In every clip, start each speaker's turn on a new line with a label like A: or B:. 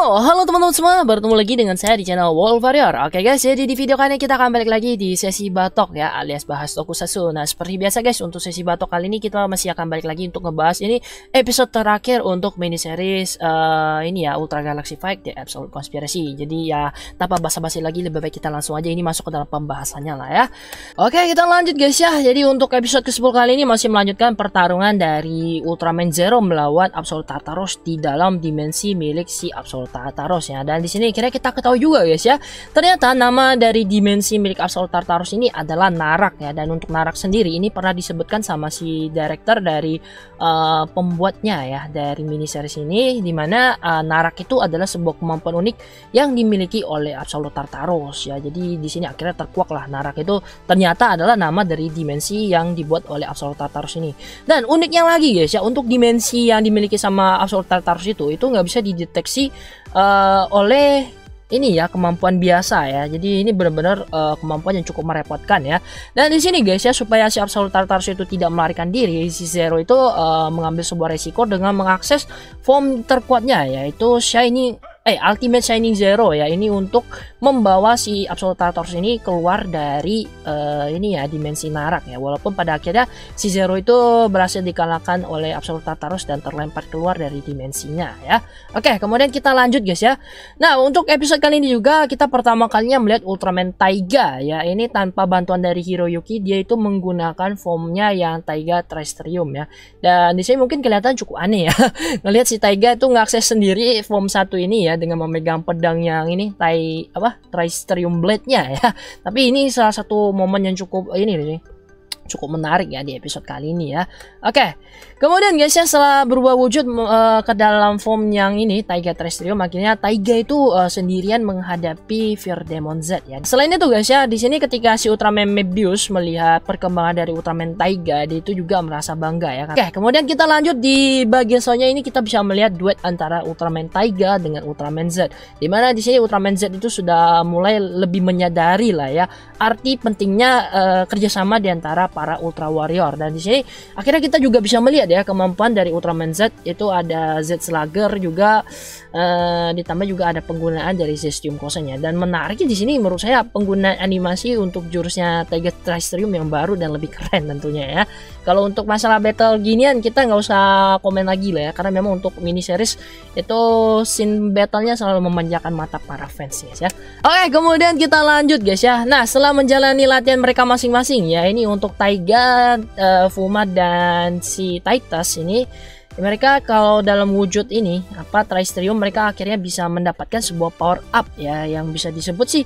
A: Halo teman-teman semua, bertemu lagi dengan saya di channel Wolf Warrior. Oke guys, jadi di video kali ini kita akan balik lagi di sesi batok ya, alias bahas tokusatsu. Nah, seperti biasa guys, untuk sesi batok kali ini kita masih akan balik lagi untuk ngebahas ini episode terakhir untuk mini series ini ya, Ultra Galaxy Fight The Absolute Conspiracy. Jadi ya, tanpa basa-basi lagi, lebih baik kita langsung aja ini masuk ke dalam pembahasannya lah ya. Oke, kita lanjut guys ya. Jadi untuk episode ke-10 kali ini masih melanjutkan pertarungan dari Ultraman Zero melawan Absolute Tartaros di dalam dimensi milik si Absolute Tartaros ya. Dan di sini kira kita ketahui juga guys ya, ternyata nama dari dimensi milik Absolute Tartaros ini adalah Narak ya. Dan untuk Narak sendiri ini pernah disebutkan sama si director dari pembuatnya ya dari mini series ini, dimana Narak itu adalah sebuah kemampuan unik yang dimiliki oleh Absolute Tartaros ya. Jadi di sini akhirnya terkuak lah, Narak itu ternyata adalah nama dari dimensi yang dibuat oleh Absolute Tartaros ini. Dan uniknya lagi guys ya, untuk dimensi yang dimiliki sama Absolute Tartaros itu nggak bisa dideteksi oleh ini ya, kemampuan biasa ya. Jadi ini benar-benar kemampuan yang cukup merepotkan ya. Dan di sini guys ya, supaya si Absolute Tartaros itu tidak melarikan diri, si Zero itu mengambil sebuah resiko dengan mengakses form terkuatnya, yaitu Ultimate Shining Zero ya. Ini untuk membawa si Absolute Tartaros ini keluar dari ini ya, dimensi Narak ya. Walaupun pada akhirnya si Zero itu berhasil dikalahkan oleh Absolute Tartaros dan terlempar keluar dari dimensinya ya. Oke, kemudian kita lanjut guys ya. Nah, untuk episode kali ini juga kita pertama kalinya melihat Ultraman Taiga ya. Ini tanpa bantuan dari Hiroyuki, dia itu menggunakan formnya yang Taiga Terrestrium ya. Dan di sini mungkin kelihatan cukup aneh ya. Ngelihat si Taiga itu ngakses sendiri form 1 ini ya, dengan memegang pedang yang ini Terrestrium Blade-nya ya. Tapi ini salah satu momen yang cukup cukup menarik ya di episode kali ini ya. Oke, kemudian guys ya, setelah berubah wujud ke dalam form yang ini Taiga Terrestrium, akhirnya Taiga itu sendirian menghadapi Fear Demon Z ya. Selain itu guys ya, di sini ketika si Ultraman Mebius melihat perkembangan dari Ultraman Taiga, dia itu juga merasa bangga ya. Oke, kemudian kita lanjut di bagian selanjutnya, ini kita bisa melihat duet antara Ultraman Taiga dengan Ultraman Z. Dimana di sini Ultraman Z itu sudah mulai lebih menyadari lah ya arti pentingnya kerjasama di antara para Ultra Warrior. Dan di sini akhirnya kita juga bisa melihat ya kemampuan dari Ultraman Z, itu ada Z Slugger juga, ditambah juga ada penggunaan dari Zestium Kosen ya. Dan menariknya di sini menurut saya penggunaan animasi untuk jurusnya Taiga Terrestrium yang baru dan lebih keren tentunya ya. Kalau untuk masalah battle ginian kita nggak usah komen lagi lah ya, karena memang untuk mini series itu scene battlenya selalu memanjakan mata para fans ya. Oke, kemudian kita lanjut guys ya. Nah, setelah menjalani latihan mereka masing-masing ya, ini untuk Taiga, Fuma dan si Titus ini, mereka kalau dalam wujud ini Terrestrium, mereka akhirnya bisa mendapatkan sebuah power up ya, yang bisa disebut sih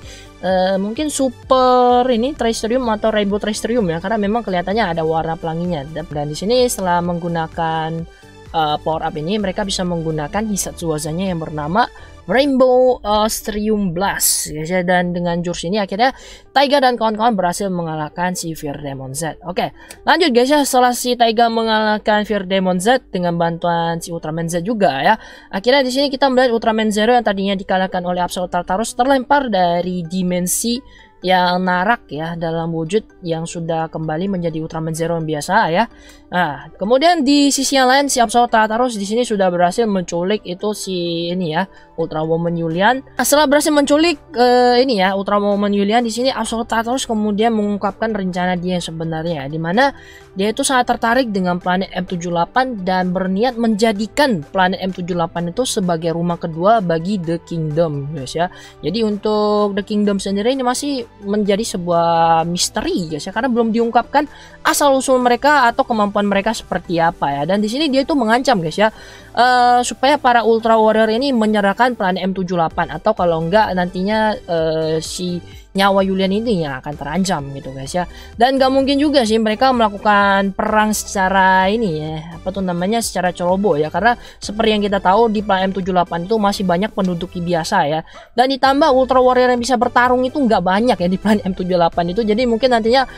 A: mungkin super ini Terrestrium atau Rainbow Terrestrium ya, karena memang kelihatannya ada warna pelanginya. Dan di sini setelah menggunakan power up ini, mereka bisa menggunakan Hisatsuwazanya yang bernama Rainbow Strium Blast ya. Dan dengan jurus ini akhirnya Taiga dan kawan-kawan berhasil mengalahkan si Fear Demon Z. Oke, lanjut guys ya. Setelah si Taiga mengalahkan Fear Demon Z dengan bantuan si Ultraman Z juga ya, akhirnya di sini kita melihat Ultraman Zero yang tadinya dikalahkan oleh Absolute Tartaros terlempar dari dimensi yang Narak ya, dalam wujud yang sudah kembali menjadi Ultraman Zero yang biasa ya. Nah, kemudian di sisi yang lain si Absolute Tartaros di sini sudah berhasil menculik itu si ini ya, Ultra Woman Yulian. Nah, setelah berhasil menculik ini ya, Ultra Woman Yulian, di sini Absolute Tartaros kemudian mengungkapkan rencana dia yang sebenarnya, di mana dia itu sangat tertarik dengan planet M78 dan berniat menjadikan planet M78 itu sebagai rumah kedua bagi The Kingdom guys ya. Jadi untuk The Kingdom sendiri ini masih menjadi sebuah misteri guys ya, karena belum diungkapkan asal usul mereka atau kemampuan mereka seperti apa ya. Dan di sini dia itu mengancam guys ya, supaya para Ultra Warrior ini menyerahkan planet M78, atau kalau enggak nantinya si nyawa Yulian ini yang akan terancam gitu guys ya. Dan gak mungkin juga sih mereka melakukan perang secara ini ya, secara ceroboh ya, karena seperti yang kita tahu di planet M78 itu masih banyak penduduk biasa ya. Dan ditambah Ultra Warrior yang bisa bertarung itu nggak banyak ya di planet M78 itu. Jadi mungkin nantinya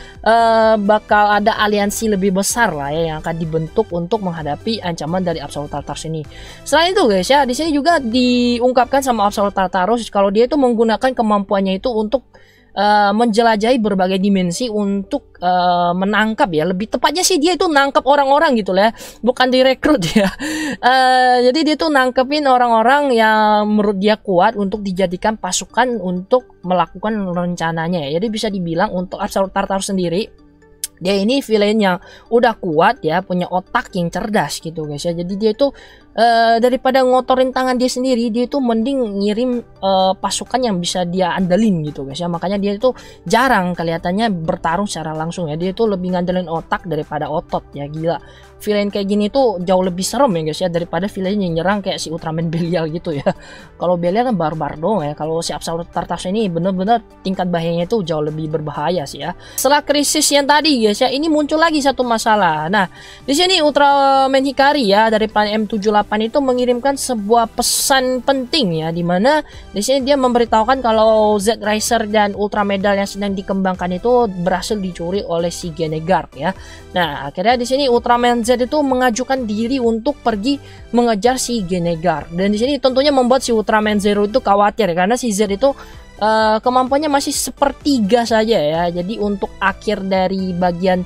A: bakal ada aliansi lebih besar lah ya yang akan dibentuk untuk menghadapi ancaman dari Absolute Tartaros ini. Selain itu guys ya, di sini juga diungkapkan sama Absolute Tartaros kalau dia itu menggunakan kemampuannya itu untuk menjelajahi berbagai dimensi untuk menangkap ya, lebih tepatnya sih dia itu nangkap orang-orang gitu lah ya, bukan direkrut ya. Jadi dia tuh nangkepin orang-orang yang menurut dia kuat untuk dijadikan pasukan untuk melakukan rencananya ya. Jadi bisa dibilang untuk Absolute Tartarus sendiri, dia ini villain yang udah kuat ya, punya otak yang cerdas gitu guys ya. Jadi dia itu daripada ngotorin tangan dia sendiri, dia itu mending ngirim pasukan yang bisa dia andelin gitu guys ya. Makanya dia itu jarang kelihatannya bertarung secara langsung ya. Dia itu lebih ngandelin otak daripada otot ya. Gila, villain kayak gini tuh jauh lebih serem ya guys ya, daripada villain yang nyerang kayak si Ultraman Belial gitu ya. Kalau Belial kan barbar dong ya. Kalau si Absolute Tartarus ini bener-bener tingkat bahayanya itu jauh lebih berbahaya sih ya. Setelah krisis yang tadi guys ya, ini muncul lagi satu masalah. Nah, di sini Ultraman Hikari ya dari planet M78 itu mengirimkan sebuah pesan penting ya, dimana di sini dia memberitahukan kalau Z Riser dan Ultra Medal yang sedang dikembangkan itu berhasil dicuri oleh si Genegard ya. Nah, akhirnya di sini Ultraman Z itu mengajukan diri untuk pergi mengejar si Genegard, dan di sini tentunya membuat si Ultraman Zero itu khawatir karena si Z itu kemampuannya masih sepertiga saja ya. Jadi untuk akhir dari bagian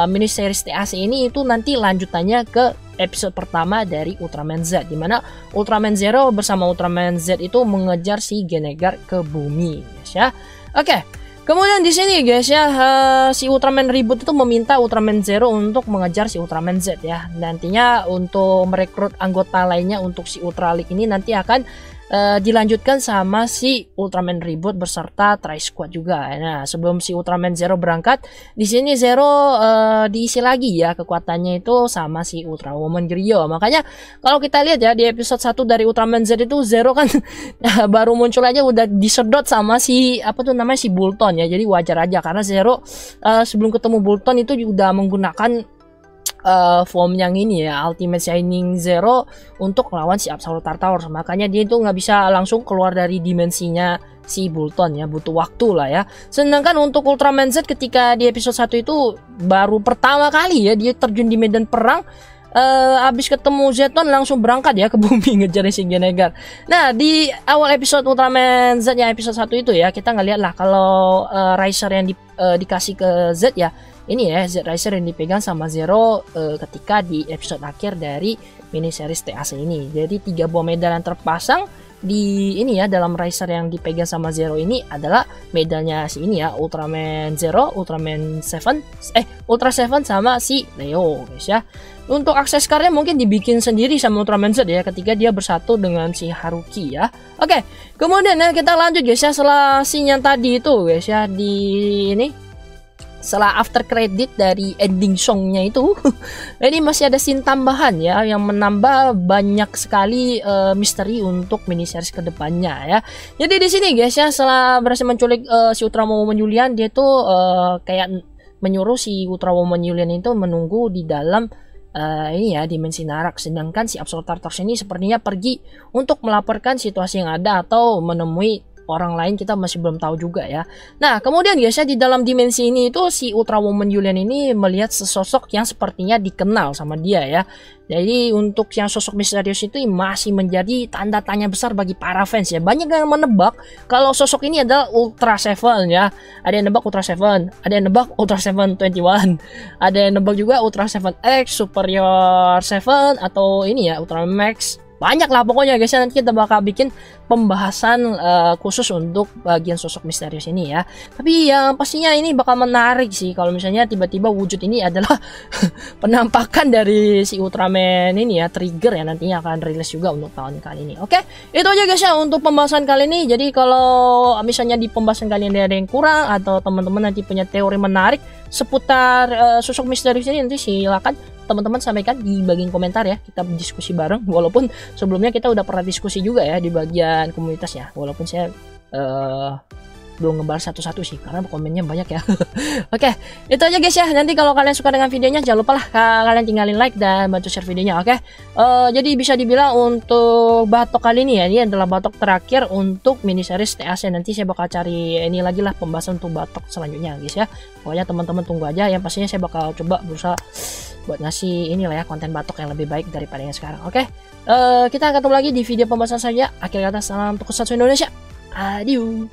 A: mini series TAC ini itu nanti lanjutannya ke episode pertama dari Ultraman Z, dimana Ultraman Zero bersama Ultraman Z itu mengejar si Genegard ke bumi guys ya. Oke, kemudian di sini guys ya, si Ultraman Reboot itu meminta Ultraman Zero untuk mengejar si Ultraman Z ya. Nantinya untuk merekrut anggota lainnya untuk si Ultra League ini nanti akan dilanjutkan sama si Ultraman Reboot beserta Tri Squad juga. Nah, sebelum si Ultraman Zero berangkat, di sini Zero diisi lagi ya kekuatannya itu sama si Ultra Woman Griyo. Makanya kalau kita lihat ya di episode 1 dari Ultraman Z itu, Zero kan baru muncul aja udah disedot sama si apa tuh namanya, si Bulton ya. Jadi wajar aja karena Zero sebelum ketemu Bulton itu udah menggunakan form yang ini ya, Ultimate Shining Zero untuk melawan si Absolute Tartarus. Makanya dia itu nggak bisa langsung keluar dari dimensinya si Bulton ya, butuh waktu lah ya. Sedangkan untuk Ultraman Z ketika di episode 1 itu baru pertama kali ya dia terjun di medan perang, abis ketemu Zeton langsung berangkat ya ke bumi ngejar si Genegard. Nah, di awal episode Ultraman Z yang episode 1 itu ya, kita ngeliat lah kalau Riser yang dikasih ke Z ya, ini ya Z Riser yang dipegang sama Zero ketika di episode akhir dari mini series TAC ini. Jadi 3 buah medal yang terpasang di ini ya dalam Riser yang dipegang sama Zero ini adalah medalnya si ini ya, Ultraman Zero, Ultraman 7, Ultra 7 sama si Leo guys ya. Untuk akses cardnya mungkin dibikin sendiri sama Ultraman Z ya ketika dia bersatu dengan si Haruki ya. Oke, kemudian ya kita lanjut guys ya, setelah scene yang tadi itu guys ya, di ini setelah after credit dari ending songnya itu ini masih ada scene tambahan ya yang menambah banyak sekali misteri untuk mini series kedepannya ya. Jadi di sini guys ya, setelah berhasil menculik si Ultra Woman Yulian, dia tuh kayak menyuruh si Ultra Woman Yulian itu menunggu di dalam ini ya dimensi Narak. Sedangkan si Absolute Tartarus ini sepertinya pergi untuk melaporkan situasi yang ada atau menemui orang lain, kita masih belum tahu juga ya. Nah, kemudian guys ya, di dalam dimensi ini itu si Ultra Woman Yulian ini melihat sesosok yang sepertinya dikenal sama dia ya. Jadi untuk yang sosok misterius itu masih menjadi tanda tanya besar bagi para fans ya. Banyak yang menebak kalau sosok ini adalah Ultra 7 ya. Ada yang nebak Ultra 7, ada yang nebak Ultra 721, ada yang nebak juga Ultra 7X, Superior 7 atau ini ya Ultra Max. Banyak lah pokoknya guys ya, nanti kita bakal bikin pembahasan khusus untuk bagian sosok misterius ini ya. Tapi yang pastinya ini bakal menarik sih kalau misalnya tiba-tiba wujud ini adalah penampakan dari si Ultraman ini ya, Trigger ya, nantinya akan rilis juga untuk tahun kali ini. Oke, itu aja guys ya untuk pembahasan kali ini. Jadi kalau misalnya di pembahasan kali ini ada yang kurang atau teman-teman nanti punya teori menarik seputar sosok misterius ini, nanti silakan teman-teman sampaikan di bagian komentar ya, kita diskusi bareng. Walaupun sebelumnya kita udah pernah diskusi juga ya di bagian komunitas ya, walaupun saya belum ngebalas satu-satu sih karena komennya banyak ya. Oke, itu aja guys ya. Nanti kalau kalian suka dengan videonya jangan lupa lah kalian tinggalin like dan bantu share videonya. Oke, jadi bisa dibilang untuk batok kali ini ya, ini adalah batok terakhir untuk mini series TAC. Nanti saya bakal cari ini lagi lah pembahasan untuk batok selanjutnya guys ya. Pokoknya teman-teman tunggu aja, yang pastinya saya bakal coba berusaha buat ngasih inilah ya konten batok yang lebih baik daripada yang sekarang. Oke, kita ketemu lagi di video pembahasan saja. Akhir kata, salam Tokusatsu Indonesia. Adieu.